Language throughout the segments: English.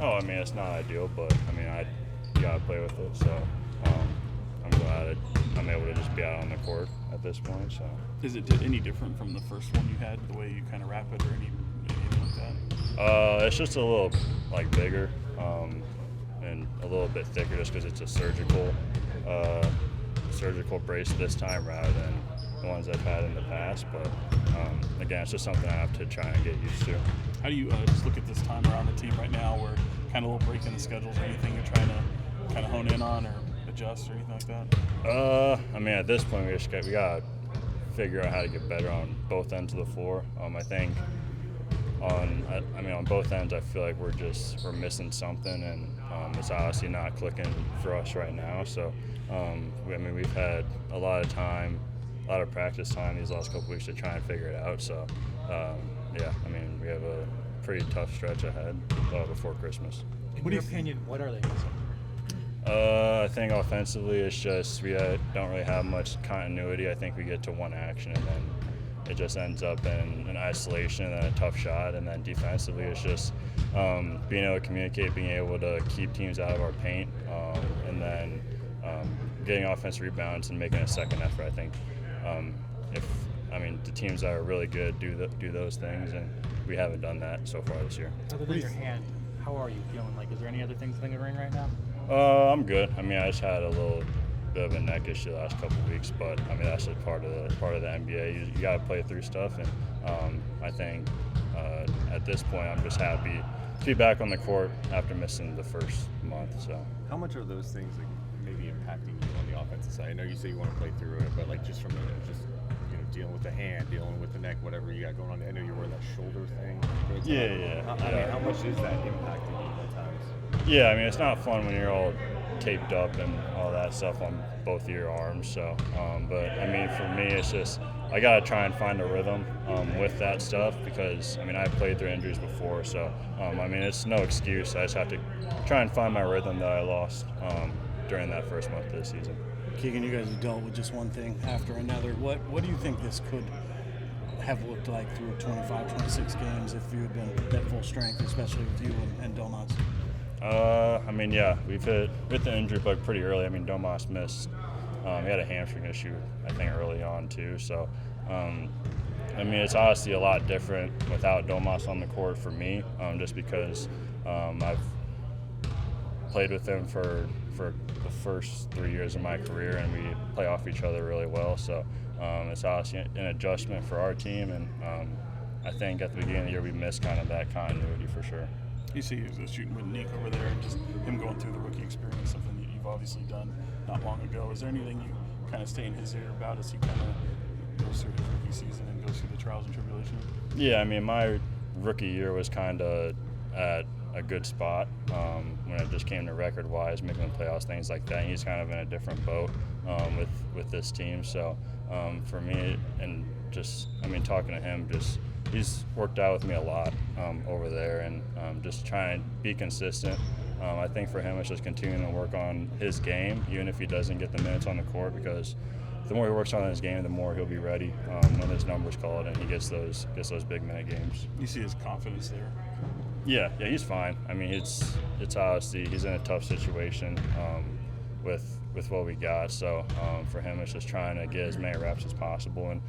Oh, I mean, it's not ideal, but I mean, you gotta play with it. So I'm glad I'm able to just be out on the court at this point. So Is it any different from the first one you had, the way you kind of wrap it, or anything like it's just a little like bigger and a little bit thicker, just because it's a surgical brace this time rather than the ones I've had in the past. But again, it's just something I have to try and get used to. How do you just look at this time around the team right now, where kind of a little break in the schedules or anything you're trying to kind of hone in on or adjust or anything like that? I mean, at this point, we got to figure out how to get better on both ends of the floor. I think on both ends, I feel like we're missing something, and it's obviously not clicking for us right now. So, we've had a lot of time, a lot of practice time these last couple weeks to try and figure it out. So, we have a pretty tough stretch ahead before Christmas. In your opinion, what are they missing? I think offensively, it's just we don't really have much continuity. I think we get to one action and then it just ends up in an isolation and then a tough shot. And then defensively, it's just being able to communicate, being able to keep teams out of our paint, and then getting offensive rebounds and making a second effort. I think the teams that are really good do those things, and we haven't done that so far this year. Other than your hand, how are you feeling? Like, is there any other things lingering right now? I'm good. I mean, I just had a little bit of a neck issue the last couple of weeks, but I mean that's just part of the NBA. You got to play through stuff, and I think at this point I'm just happy to be back on the court after missing the first month. So how much are those things like maybe impacting you on the offensive side? I know you say you want to play through it, but like just from dealing with the hand, dealing with the neck, whatever you got going on. I know you're wearing that shoulder thing. Yeah. I mean, how much is that impacting you at times? Yeah, I mean it's not fun when you're all taped up and all that stuff on both of your arms. So, but I mean, for me, it's just I gotta try and find a rhythm with that stuff because I mean I've played through injuries before. So, I mean it's no excuse. I just have to try and find my rhythm that I lost during that first month of the season. Keegan, you guys have dealt with just one thing after another. What do you think this could have looked like through 25, 26 games if you had been at full strength, especially with you and Domas? I mean, yeah, we've hit the injury bug pretty early. I mean, Domas missed. He had a hamstring issue, I think, early on too. So, I mean, it's obviously a lot different without Domas on the court for me, just because I've played with him for the first 3 years of my career, and we play off each other really well. So, it's obviously an adjustment for our team, and I think at the beginning of the year we missed kind of that continuity for sure. You see he was shooting with Nick over there and just him going through the rookie experience, something that you've obviously done not long ago. Is there anything you kind of stay in his ear about as he kind of goes through his rookie season and goes through the trials and tribulations? Yeah, I mean, my rookie year was kind of at a good spot when it just came to record-wise, making the playoffs, things like that. And he's kind of in a different boat with this team. So for me, and just, I mean, talking to him, just he's worked out with me a lot over there, and just trying to be consistent. I think for him it's just continuing to work on his game, even if he doesn't get the minutes on the court, because the more he works on his game, the more he'll be ready when his number's called and he gets those big minute games. You see his confidence there? Yeah, he's fine. I mean, it's obviously he's in a tough situation with what we got. So for him, it's just trying to get as many reps as possible. And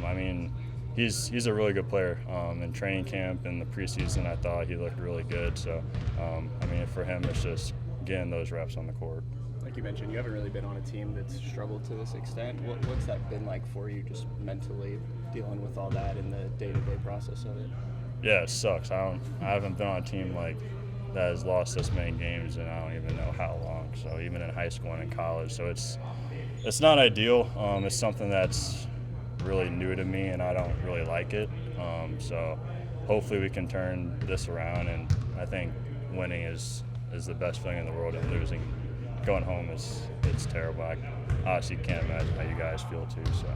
I mean, he's a really good player. In training camp and the preseason, I thought he looked really good. So I mean, for him, it's just getting those reps on the court. Like you mentioned, you haven't really been on a team that's struggled to this extent. What's that been like for you, just mentally dealing with all that in the day-to-day process of it? Yeah, it sucks. I haven't been on a team like that has lost this many games, and I don't even know how long. So even in high school and in college, so it's not ideal. It's something that's really new to me, and I don't really like it. So hopefully we can turn this around, and I think winning is the best feeling in the world, and losing, going home it's terrible. I honestly can't imagine how you guys feel too. So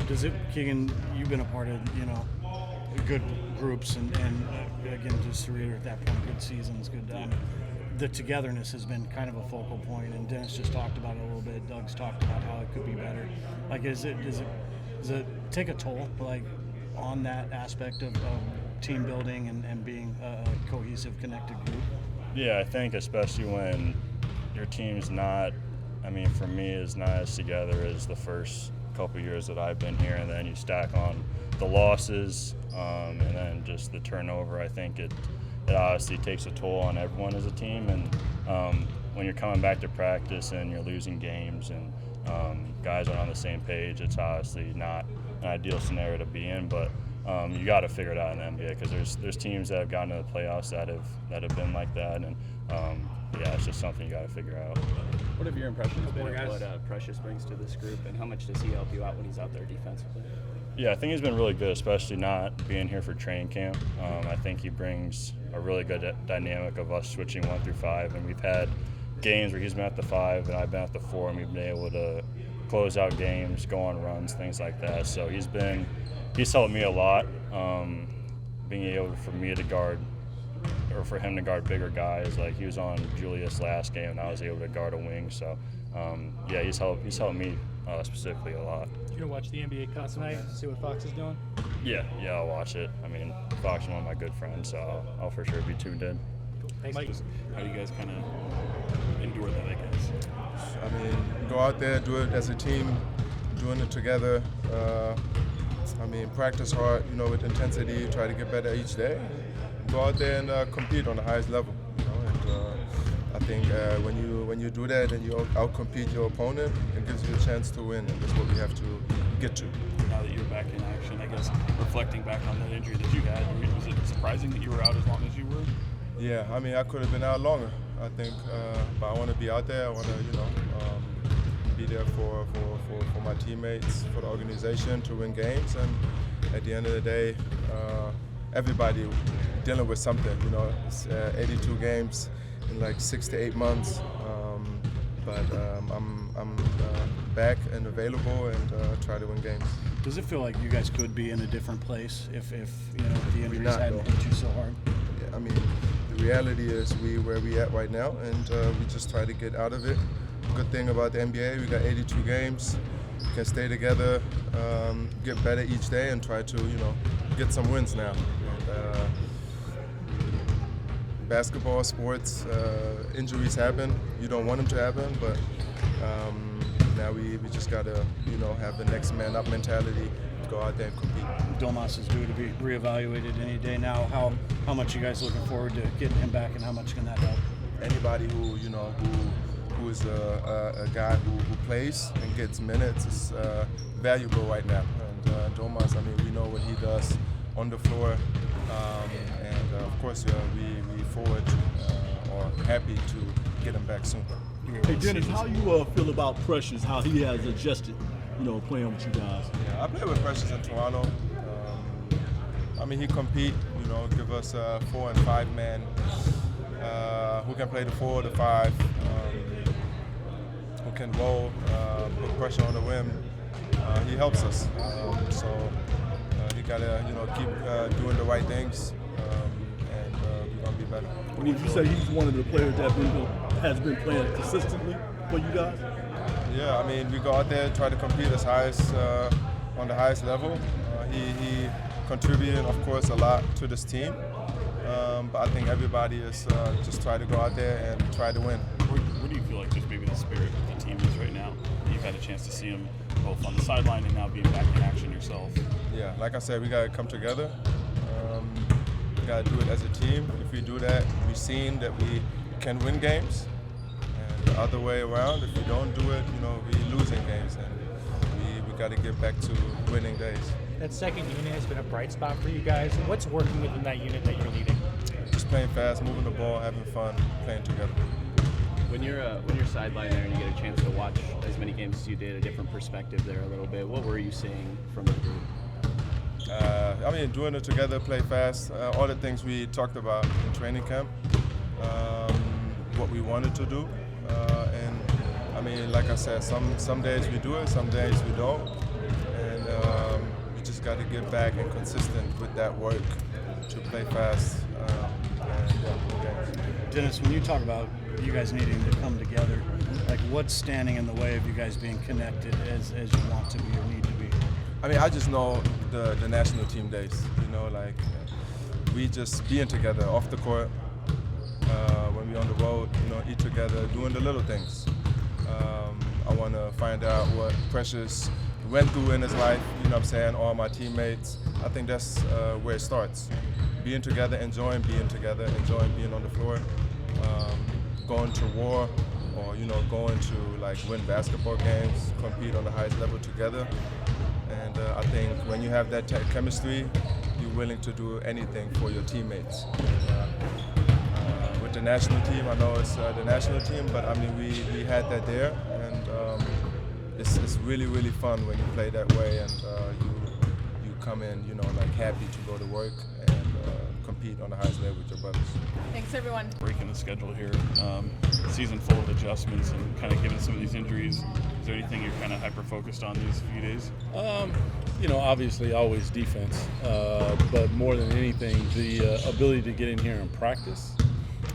does it, Keegan? You've been a part of good groups, and again, just to reiterate that point, good seasons, good. The togetherness has been kind of a focal point, and Dennis just talked about it a little bit. Doug's talked about how it could be better. Like, does it take a toll, like, on that aspect of team building and being a cohesive, connected group? Yeah, I think especially when your team's not, I mean, for me, is not as together as the first couple years that I've been here, and then you stack on the losses and then just the turnover. I think it obviously takes a toll on everyone as a team, and when you're coming back to practice and you're losing games and guys aren't on the same page, it's obviously not an ideal scenario to be in, but you got to figure it out in the NBA because there's teams that have gotten to the playoffs that have been like that, and yeah, it's just something you got to figure out. What have your impressions been Guys. of what Precious brings to this group, and how much does he help you out when he's out there defensively? Yeah, I think he's been really good, especially not being here for training camp. I think he brings a really good dynamic of us switching 1 through 5, and we've had games where he's been at the 5 and I've been at the 4, and we've been able to close out games, go on runs, things like that. So he's helped me a lot, being able for me to guard, or for him to guard bigger guys. Like he was on Julius last game, and I was able to guard a wing. So yeah, he's helped me specifically a lot. You gonna watch the NBA Cup tonight? See what Fox is doing? Yeah, I'll watch it. I mean, Fox is one of my good friends, so I'll for sure be tuned in. Thanks, Mike. How do you guys kind of endure that, I guess? I mean, go out there, do it as a team, doing it together. I mean, practice hard, with intensity, try to get better each day. Go out there and compete on the highest level. And I think when you do that and you outcompete your opponent, it gives you a chance to win, and that's what we have to get to. Now that you're back in action, I guess, reflecting back on that injury that you had, was it surprising that you were out as long as you were? Yeah, I mean, I could have been out longer, I think, but I want to be out there. I want to, be there for my teammates, for the organization to win games, and at the end of the day, everybody dealing with something. It's 82 games in like 6 to 8 months, but I'm back and available and try to win games. Does it feel like you guys could be in a different place if the injuries not, hadn't though. hit you so hard? I mean, the reality is where we at right now, and we just try to get out of it. Good thing about the NBA, we got 82 games. We can stay together, get better each day, and try to, get some wins now. And, basketball, sports, injuries happen. You don't want them to happen, but now we just gotta, have the next man up mentality. Go out there and compete. Domas is due to be reevaluated any day now. How much you guys looking forward to getting him back, and how much can that help? Anybody who is a guy who plays and gets minutes is valuable right now. And Domas, I mean, we know what he does on the floor, and of course we forward or happy to get him back soon. Hey Dennis, how you feel about Precious? How he has adjusted, playing with you guys? Yeah, I played with Precious in Toronto. I mean, he compete, give us a 4 and 5 man who can play the 4, the 5, who can roll, put pressure on the rim. He helps us. So you gotta, keep doing the right things, and we're gonna be better. Would you say he's one of the players that has been playing consistently for you guys? Yeah, I mean, we go out there, try to compete on the highest level. He contributed, of course, a lot to this team. But I think everybody is just try to go out there and try to win. Where do you feel like just maybe the spirit of the team is right now? You've had a chance to see him both on the sideline and now being back in action yourself. Yeah, like I said, we got to come together. We got to do it as a team. If we do that, we've seen that we can win games. And the other way around, if we don't do it, we're losing games. And we got to get back to winning days. That second unit has been a bright spot for you guys. What's working within that unit that you're leading? Just playing fast, moving the ball, having fun, playing together. When you're sideline there and you get a chance to watch as many games as you did, a different perspective there a little bit, what were you seeing from the group? I mean, doing it together, play fast, all the things we talked about in training camp, what we wanted to do. And I mean, like I said, some days we do it, some days we don't. And we just got to get back and consistent with that work to play fast. Dennis, when you talk about you guys needing to come together, like what's standing in the way of you guys being connected as you want to be or need to be? I mean, I just know the national team days, we just being together off the court, when we're on the road, eat together, doing the little things. I want to find out what Precious went through in his life, all my teammates. I think that's where it starts. Being together, enjoying being together, enjoying being on the floor, going to war, or going to win basketball games, compete on the highest level together. And I think when you have that chemistry, you're willing to do anything for your teammates. With the national team, I know it's the national team, but we had that there, and it's really, really fun when you play that way, and you come in happy to go to work and compete on the highest level with your brothers. Thanks, everyone. Breaking the schedule here, season full of adjustments, and kind of given some of these injuries. Is there anything you're kind of hyper-focused on these few days? Obviously always defense, but more than anything, the ability to get in here and practice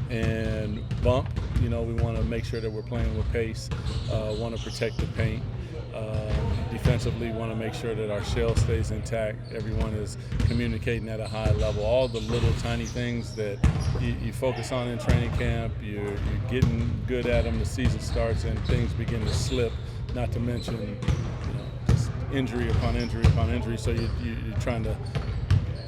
and bump. We want to make sure that we're playing with pace, want to protect the paint. Defensively, want to make sure that our shell stays intact. Everyone is communicating at a high level. All the little tiny things that you focus on in training camp, you're getting good at them. The season starts and things begin to slip. Not to mention, just injury upon injury upon injury. So you're trying to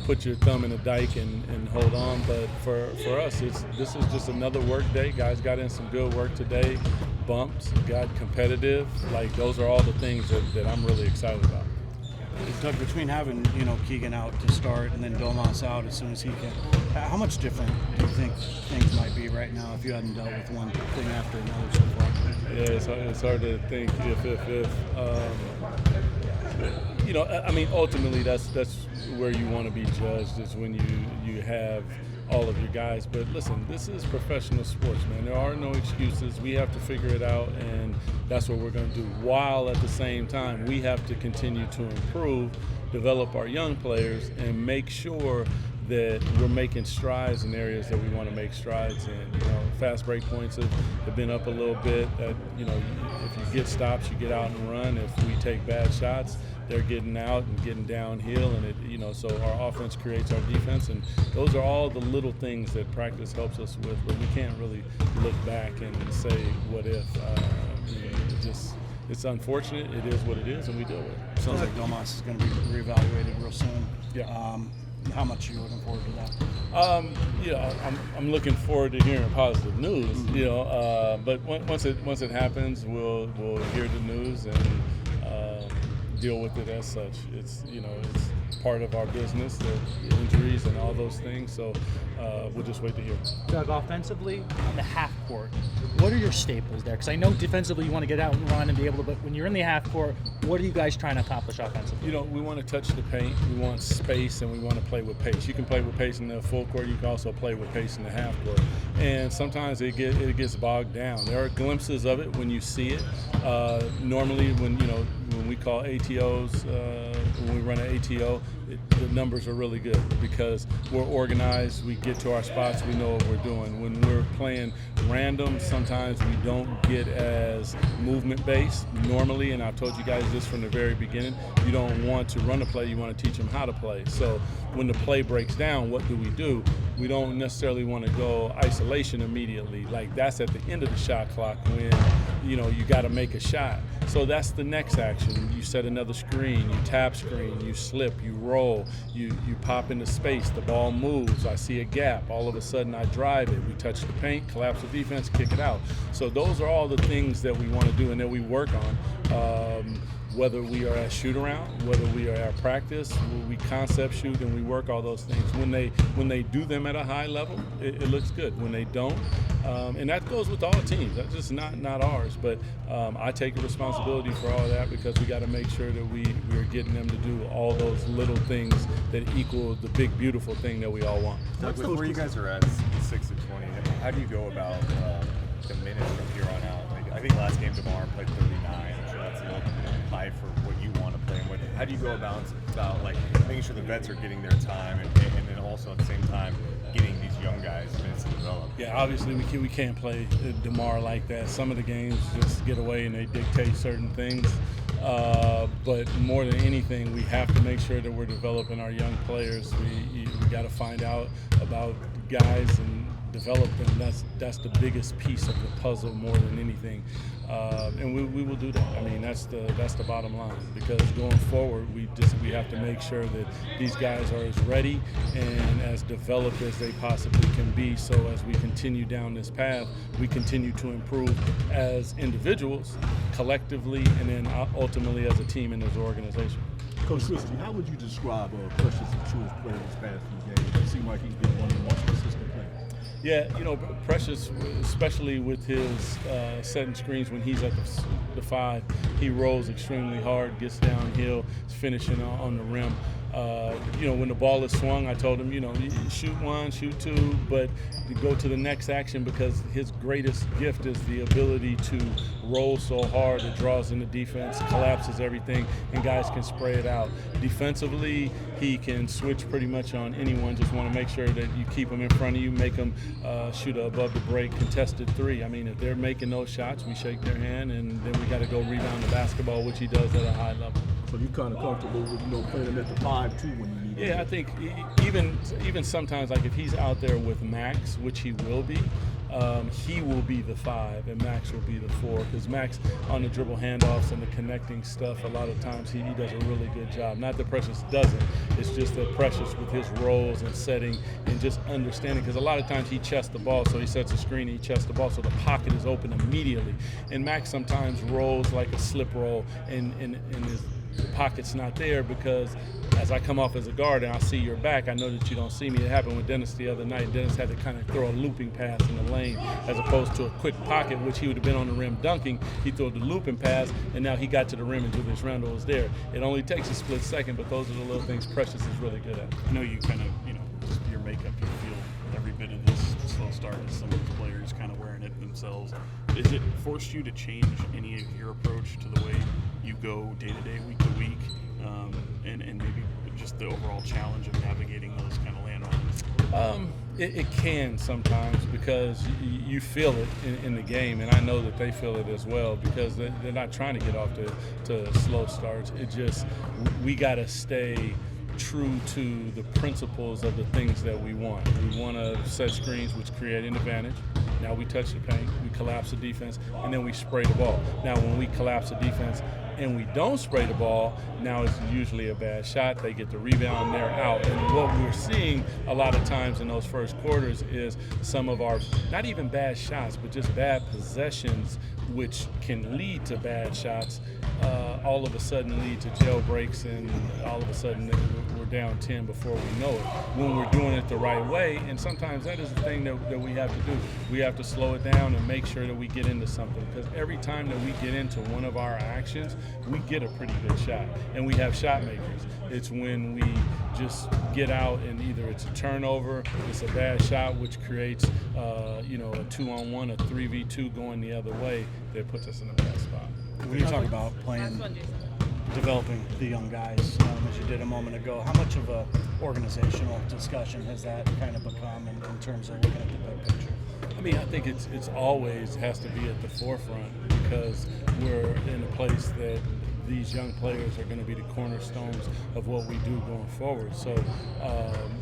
put your thumb in the dike and hold on. But for us, this is just another work day. Guys got in some good work today. Bumps, got competitive. Those are all the things that I'm really excited about. Doug, between having Keegan out to start and then Domas out as soon as he can, how much different do you think things might be right now if you hadn't dealt with one thing after another so far? Yeah, it's hard to think if. Ultimately that's where you want to be judged, is when you have all of your guys. But listen, this is professional sports, man. There are no excuses. We have to figure it out, and that's what we're going to do. While at the same time, we have to continue to improve, develop our young players, and make sure that we're making strides in areas that we want to make strides in. Fast break points have been up a little bit. That if you get stops, you get out and run. If we take bad shots, they're getting out and getting downhill, and so our offense creates our defense, and those are all the little things that practice helps us with. But we can't really look back and say what if. It's unfortunate. It is what it is, and we deal with it. Sounds like Domas is going to be reevaluated real soon. Yeah. How much are you looking forward to that? I'm looking forward to hearing positive news. But once it happens, we'll hear the news and deal with it as such. It's part of our business, the injuries and all those things. So we'll just wait to hear. Doug, offensively, on the half court, what are your staples there? Because I know defensively you want to get out and run and be able to, but when you're in the half court, what are you guys trying to accomplish offensively? We want to touch the paint, we want space, and we want to play with pace. You can play with pace in the full court, you can also play with pace in the half court. And sometimes it gets bogged down. There are glimpses of it when you see it. Normally when we call ATOs, when we run an ATO, the numbers are really good because we're organized, we get to our spots, we know what we're doing. When we're playing random, sometimes we don't get as movement based normally, and I've told you guys this from the very beginning, you don't want to run a play, you want to teach them how to play. So when the play breaks down, what do? We don't necessarily want to go isolation immediately. That's at the end of the shot clock when you got to make a shot. So that's the next action. You set another screen, you tap screen, you slip, you roll, you pop into space, the ball moves, I see a gap, all of a sudden I drive it, we touch the paint, collapse the defense, kick it out. So those are all the things that we want to do and that we work on. Whether we are at shoot around, whether we are at practice, we concept shoot and we work all those things. When they do them at a high level, it looks good. When they don't, and that goes with all teams. That's just not ours. But I take the responsibility for all that because we got to make sure that we're getting them to do all those little things that equal the big beautiful thing that we all want. Doug, with where you guys are at 6 of 20, how do you go about the minutes from here on out? I think last game tomorrow played 39. I'm sure that's high for what you want to play with. How do you go about making sure the vets are getting their time and then also at the same time getting these young guys minutes to develop? Yeah, obviously we can't play DeMar like that. Some of the games just get away and they dictate certain things. But more than anything, we have to make sure that we're developing our young players. We got to find out about guys and develop them. That's the biggest piece of the puzzle more than anything, and we will do that. I mean, that's the bottom line, because going forward we have to make sure that these guys are as ready and as developed as they possibly can be, so as we continue down this path, we continue to improve as individuals, collectively, and then ultimately as a team and as an organization. Coach Christie, how would you describe Precious' truest player this past few games? It seemed like he's been one of the most consistent players. Yeah, Precious, especially with his setting screens when he's at the 5, he rolls extremely hard, gets downhill, is finishing on the rim. When the ball is swung, I told him, shoot 1, shoot 2, but to go to the next action, because his greatest gift is the ability to roll so hard it draws in the defense, collapses everything, and guys can spray it out. Defensively, he can switch pretty much on anyone. Just want to make sure that you keep them in front of you, make them shoot above the break, contested 3. I mean, if they're making those shots, we shake their hand, and then we got to go rebound the basketball, which he does at a high level. So you're kind of comfortable with playing him at the 5 too when you need him. Yeah, I think even sometimes, like if he's out there with Max, which he will be the 5 and Max will be the 4, because Max on the dribble handoffs and the connecting stuff, a lot of times he does a really good job. Not that Precious doesn't, it's just that Precious with his roles and setting and just understanding, because a lot of times he chests the ball, so he sets a screen and he chests the ball, so the pocket is open immediately. And Max sometimes rolls like a slip roll, and the pocket's not there, because as I come off as a guard and I see your back, I know that you don't see me. It happened with Dennis the other night. Dennis had to kind of throw a looping pass in the lane as opposed to a quick pocket, which he would have been on the rim dunking. He threw the looping pass, and now he got to the rim and Julius Randle was there. It only takes a split second, but those are the little things Precious is really good at. I know you kind of, just your makeup, you feel every bit of this slow start as some of these players kind of wearing it themselves. Is it forced you to change any of your approach to the way you go day to day, week to week, and maybe just the overall challenge of navigating those kind of landmines? It can sometimes, because you feel it in the game, and I know that they feel it as well, because they're not trying to get off to slow starts. It just, we got to stay true to the principles of the things that we want. We want to set screens which create an advantage. Now we touch the paint, we collapse the defense, and then we spray the ball. Now when we collapse the defense and we don't spray the ball, now it's usually a bad shot. They get the rebound, they're out. And what we're seeing a lot of times in those first quarters is some of our, not even bad shots, but just bad possessions, which can lead to bad shots, all of a sudden lead to jailbreaks, and all of a sudden we're down 10 before we know it. When we're doing it the right way, and sometimes that is the thing that we have to do. We have to slow it down and make sure that we get into something, because every time that we get into one of our actions, we get a pretty good shot, and we have shot makers. It's when we just get out and either it's a turnover, it's a bad shot, which creates a 2-on-1, a 3v2 going the other way, that puts us in a bad spot. When you talk about developing the young guys, as you did a moment ago, how much of a organizational discussion has that kind of become in terms of looking at the big picture? I mean, I think it's always has to be at the forefront, because we're in a place that these young players are going to be the cornerstones of what we do going forward. So,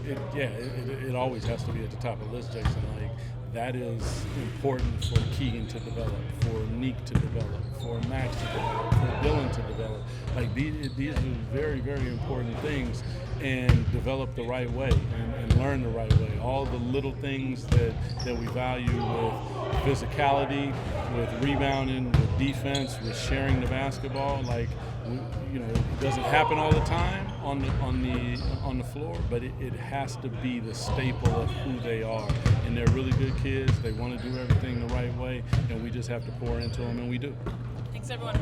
it always has to be at the top of the list, Jason. Like, that is important for Keegan to develop, for Neek to develop, for Max to develop, for Dylan to develop. Like, these are very, very important things, and develop the right way and learn the right way. All the little things that we value with physicality, with rebounding, with defense, with sharing the basketball. Like, it doesn't happen all the time on the floor, but it has to be the staple of who they are. And they're really good kids. They want to do everything the right way, and we just have to pour into them, and we do. Thanks, everyone.